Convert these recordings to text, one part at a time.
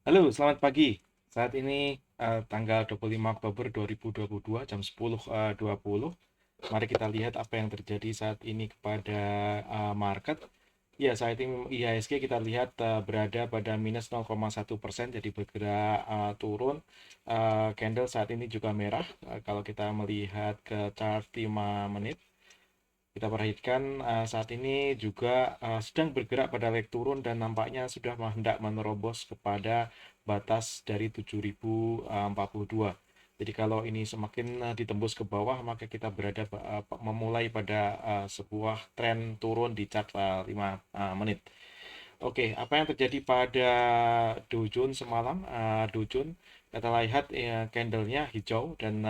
Halo, selamat pagi. Saat ini tanggal 25 Oktober 2022 jam 10.20. Mari kita lihat apa yang terjadi saat ini kepada market. Ya, saat ini IHSG kita lihat berada pada minus 0,1%, jadi bergerak turun. Candle saat ini juga merah. Kalau kita melihat ke chart 5 menit, kita perhatikan saat ini juga sedang bergerak pada leg turun dan nampaknya sudah hendak menerobos kepada batas dari 7.042. Jadi kalau ini semakin ditembus ke bawah, maka kita berada memulai pada sebuah tren turun di chart 5 menit. Oke, apa yang terjadi pada Dow Jones semalam? Dow Jones kita lihat candlenya hijau dan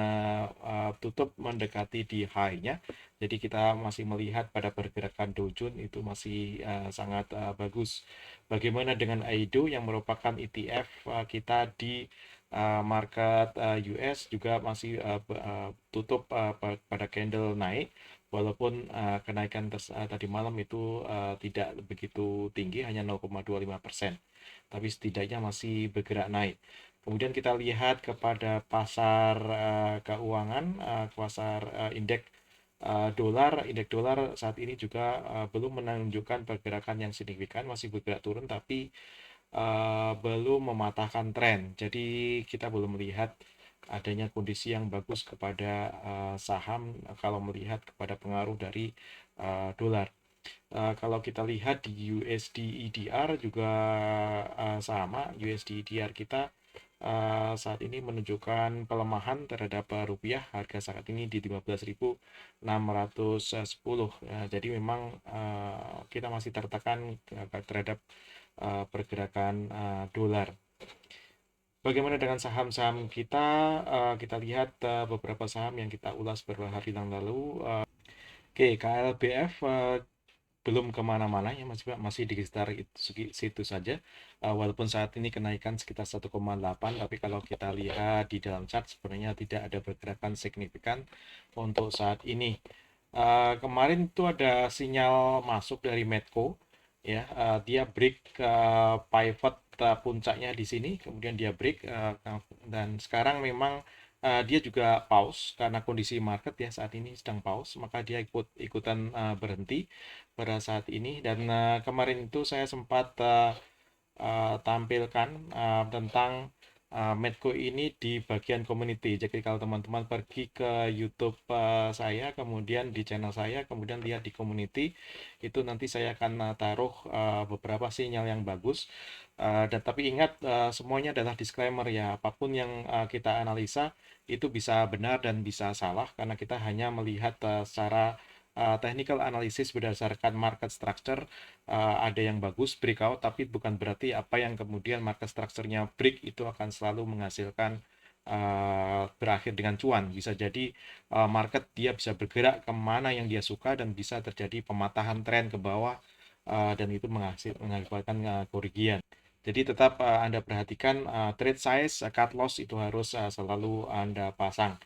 tutup mendekati di high-nya. Jadi kita masih melihat pada pergerakan Dow Jones itu masih sangat bagus. Bagaimana dengan AIDO yang merupakan ETF kita di market US juga masih tutup pada candle naik. Walaupun kenaikan tadi malam itu tidak begitu tinggi, hanya 0,25%, tapi setidaknya masih bergerak naik. Kemudian kita lihat kepada pasar keuangan, pasar indeks dolar saat ini juga belum menunjukkan pergerakan yang signifikan, masih bergerak turun, tapi belum mematahkan tren. Jadi kita belum melihat adanya kondisi yang bagus kepada saham kalau melihat kepada pengaruh dari dolar. Kalau kita lihat di USD EDR juga sama, USD EDR kita saat ini menunjukkan pelemahan terhadap rupiah. Harga saat ini di 15.610. Jadi memang kita masih tertekan terhadap pergerakan dolar. Bagaimana dengan saham-saham kita? Kita lihat beberapa saham yang kita ulas beberapa hari yang lalu. Oke, KLBF belum kemana-mana ya, masih masih di sekitar situ saja. Walaupun saat ini kenaikan sekitar 1,8, tapi kalau kita lihat di dalam chart sebenarnya tidak ada pergerakan signifikan untuk saat ini. Kemarin itu ada sinyal masuk dari Medco, ya, dia break pivot puncaknya di sini, kemudian dia break dan sekarang memang dia juga pause karena kondisi market ya saat ini sedang pause, maka dia ikutan berhenti pada saat ini. Dan kemarin itu saya sempat tampilkan tentang Medco ini di bagian community. Jadi kalau teman-teman pergi ke YouTube saya, kemudian di channel saya, kemudian lihat di community, itu nanti saya akan taruh beberapa sinyal yang bagus. Dan tapi ingat, semuanya adalah disclaimer ya, apapun yang kita analisa itu bisa benar dan bisa salah karena kita hanya melihat secara technical analysis berdasarkan market structure. Ada yang bagus breakout, tapi bukan berarti apa yang kemudian market structure-nya break itu akan selalu menghasilkan berakhir dengan cuan. Bisa jadi market dia bisa bergerak kemana yang dia suka dan bisa terjadi pematahan tren ke bawah, dan itu mengakibatkan kerugian. Jadi tetap Anda perhatikan trade size, cut loss itu harus selalu Anda pasang.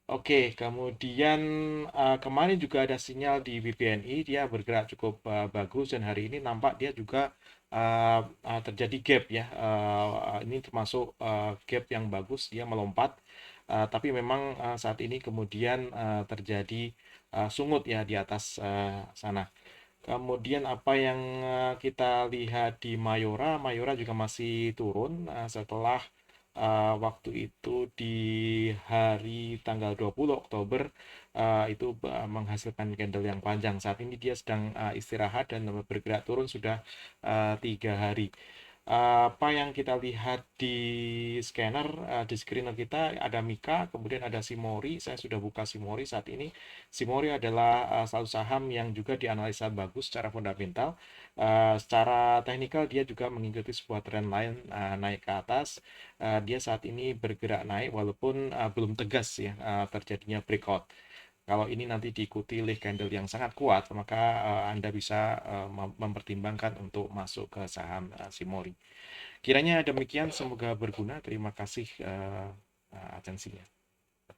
Oke, kemudian kemarin juga ada sinyal di BBNI, dia bergerak cukup bagus dan hari ini nampak dia juga terjadi gap ya. Ini termasuk gap yang bagus, dia melompat. Tapi memang saat ini kemudian terjadi sungut ya di atas sana. Kemudian apa yang kita lihat di Mayora, Mayora juga masih turun setelah waktu itu di hari tanggal 20 Oktober itu menghasilkan candle yang panjang. Saat ini dia sedang istirahat dan bergerak turun sudah 3 hari. Apa yang kita lihat di scanner, di screener kita ada Mika, kemudian ada Simori. Saya sudah buka Simori saat ini. Simori adalah satu saham yang juga dianalisa bagus secara fundamental. Secara teknikal dia juga mengikuti sebuah tren lain naik ke atas. Dia saat ini bergerak naik walaupun belum tegas ya terjadinya breakout. Kalau ini nanti diikuti oleh candle yang sangat kuat, maka Anda bisa mempertimbangkan untuk masuk ke saham Simori. Kiranya demikian, semoga berguna. Terima kasih atensinya.